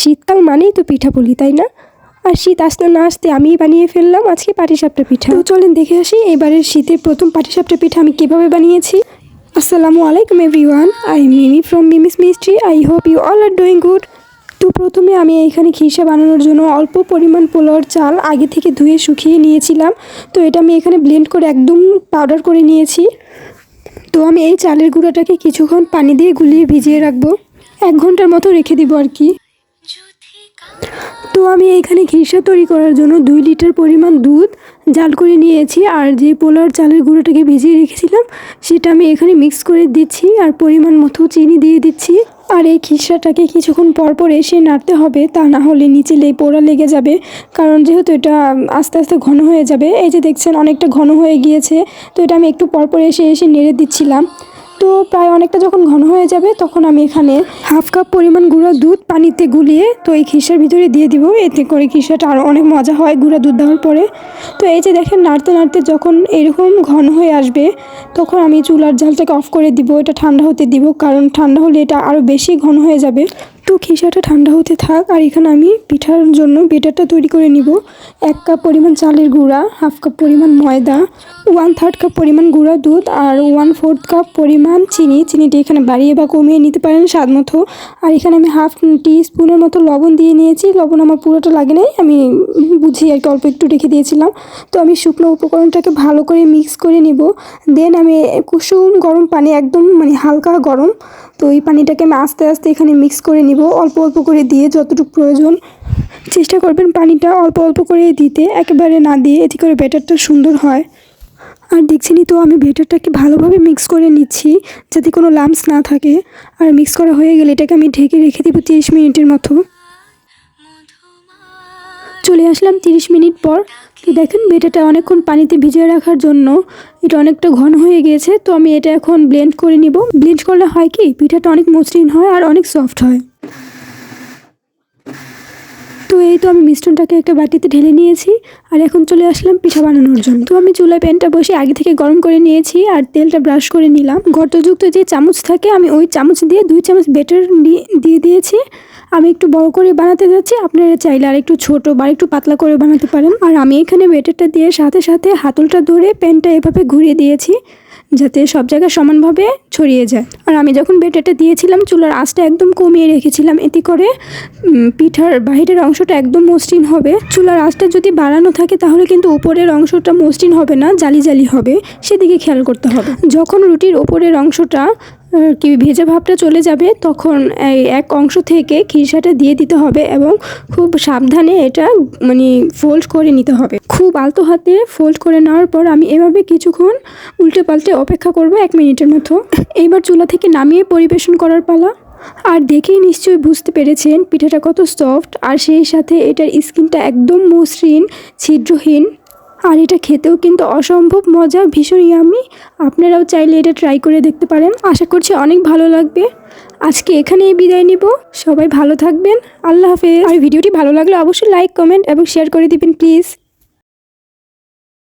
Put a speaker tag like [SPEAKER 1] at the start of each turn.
[SPEAKER 1] শীতকাল মানেই তো পিঠাপুলি, তাই না? আর শীত আসতে না আসতে আমিই বানিয়ে ফেললাম আজকে পাটিসাপটা পিঠা। তো চলেন দেখে আসি এবারের শীতের প্রথম পাটিসাপটা পিঠা আমি কীভাবে বানিয়েছি। আসসালামু আলাইকুম everyone, I am Mimi from Mimi's mystery. I hope you all are doing good. তো প্রথমে আমি এখানে খিরসা বানানোর জন্য অল্প পরিমাণ পোলাওর চাল আগে থেকে ধুয়ে শুকিয়ে নিয়েছিলাম। তো এটা আমি এখানে ব্লেন্ড করে একদম পাউডার করে নিয়েছি। তো আমি এই চালের গুঁড়াটাকে কিছুক্ষণ পানি দিয়ে গুলিয়ে ভিজিয়ে রাখবো, 1 ঘন্টার মতো রেখে দিব আর কি। তো আমি এখানে খিরসা তৈরি করার জন্য 2 লিটার পরিমাণ দুধ জাল করে নিয়েছি, আর যে পোলাওর চালের গুঁড়োটাকে ভিজিয়ে রেখেছিলাম সেটা আমি এখানে মিক্স করে দিচ্ছি, আর পরিমাণ মতো চিনি দিয়ে দিচ্ছি। আর এই খিরসাটাকে কিছুক্ষণ পর পর এসে নাড়তে হবে, তা না হলে নিচে পোড়া লেগে যাবে, কারণ যেহেতু এটা আস্তে আস্তে ঘন হয়ে যাবে। এই যে দেখছেন অনেকটা ঘন হয়ে গিয়েছে, তো এটা আমি একটু পর পর এসে নেড়ে দিচ্ছিলাম। তো প্রায় অনেকটা যখন ঘন হয়ে যাবে তখন আমি এখানে 1/2 কাপ পরিমাণ গুঁড়া দুধ পানিতে গুলিয়ে তো এই খিরসার ভিতরে দিয়ে দিব। এতে করে খিরসাটা আরও অনেক মজা হয় গুঁড়া দুধ দেওয়ার পরে। তো এই যে দেখেন নাড়তে নাড়তে যখন এরকম ঘন হয়ে আসবে তখন আমি চুলার জালটাকে অফ করে দিব, এটা ঠান্ডা হতে দিব, কারণ ঠান্ডা হলে এটা আরও বেশি ঘন হয়ে যাবে। তো খিরসাটা ঠান্ডা হতে থাক, আর এখানে আমি পিঠার জন্য বেটারটা তৈরি করে নিব। 1 কাপ পরিমাণ চালের গুঁড়া, 1/2 কাপ পরিমাণ ময়দা, 1/3 কাপ পরিমাণ গুঁড়া দুধ, আর 1/4 কাপ পরিমাণ চিনিটি এখানে বাড়িয়ে বা কমিয়ে নিতে পারেন স্বাদ মতো। আর এখানে আমি 1/2 টিস্পুনের মতো লবণ দিয়ে নিয়েছি। লবণ আমার পুরোটা লাগে নাই, আমি বুঝি আর কি অল্প একটু রেখে দিয়েছিলাম। তো আমি শুকনো উপকরণটাকে ভালো করে মিক্স করে নিব। দেন আমি কুসুম গরম পানি, একদম হালকা গরম, তো এই পানিটাকে আমি আস্তে আস্তে এখানে মিক্স করে নিব, অল্প অল্প করে দিয়ে যতটুকু প্রয়োজন। চেষ্টা করবেন পানিটা অল্প অল্প করে দিতে, একেবারে না দিয়ে, এতে করে ব্যাটারটা সুন্দর হয়। আর দেখছেনই তো আমি ব্যাটারটাকে ভালোভাবে মিক্স করে নিচ্ছি যাতে কোনো লাম্পস না থাকে। আর মিক্স করা হয়ে গেলে এটাকে আমি ঢেকে রেখে দেবো 30 মিনিটের মতো। চলে আসলাম 30 মিনিট পর। তো দেখেন ব্যাটারটা অনেকক্ষণ পানিতে ভিজিয়ে রাখার জন্য এটা অনেকটা ঘন হয়ে গিয়েছে। তো আমি এটা এখন ব্লেন্ড করে নিব। ব্লেন্ড করলে হয় কি পিঠাটা অনেক মসৃণ হয় আর অনেক সফট হয়। তো এই তো আমি মিশ্রণটাকে একটা বাটিতে ঢেলে নিয়েছি, আর এখন চলে আসলাম পিঠা বানানোর জন্য। তো আমি চুলায় প্যানটা বসে আগে থেকে গরম করে নিয়েছি, আর তেলটা ব্রাশ করে নিলাম। গর্তযুক্ত যে চামচ থাকে আমি ওই চামচ দিয়ে 2 চামচ ব্যাটার দিয়ে দিয়েছি। আমি একটু বড় করে বানাতে যাচ্ছি, আপনারা চাইলে আর একটু ছোট বা একটু পাতলা করে বানাতে পারেন। আর আমি এখানে ব্যাটারটা দিয়ে সাথে সাথে হাতলটা ধরে প্যানটা এভাবে ঘুরিয়ে দিয়েছি যাতে সব জায়গায় সমানভাবে ছড়িয়ে যায়। আর আমি যখন ব্যাটারটা দিয়েছিলাম চুলার আঁচটা একদম কমিয়ে রেখেছিলাম, এতে করে পিঠার বাহিরের অংশটা একদম মসৃণ হবে। চুলার আঁচটা যদি বাড়ানো থাকে তাহলে কিন্তু উপরের অংশটা মসৃণ হবে না, জালি জালি হবে, সেদিকে খেয়াল করতে হবে। যখন রুটির উপরের অংশটা ভেজা ভাবটা চলে যাবে তখন এই এক অংশ থেকে খিরসাটা দিয়ে দিতে হবে, এবং খুব সাবধানে এটা ফোল্ড করে নিতে হবে। খুব আলতো হাতে ফোল্ড করে নেওয়ার পর আমি এভাবে কিছুক্ষণ উল্টে পাল্টে অপেক্ষা করব 1 মিনিটের মতো। এইবার চুলা থেকে নামিয়ে পরিবেশন করার পালা। আর দেখেই নিশ্চয়ই বুঝতে পেরেছেন পিঠাটা কত সফট, আর সেই সাথে এটার স্কিনটা একদম মসৃণ, ছিদ্রহীন। আর এটা খেতেও কিন্তু অসম্ভব মজা, ভীষণ ইয়ামি। আপনারাও চাইলে এটা ট্রাই করে দেখতে পারেন। আশা করছি অনেক ভালো লাগবে। আজকে এখানেই বিদায় নিব। সবাই ভালো থাকবেন, আল্লাহ হাফেজ। আর ভিডিওটি ভালো লাগলে অবশ্যই লাইক, কমেন্ট এবং শেয়ার করে দিবেন প্লিজ।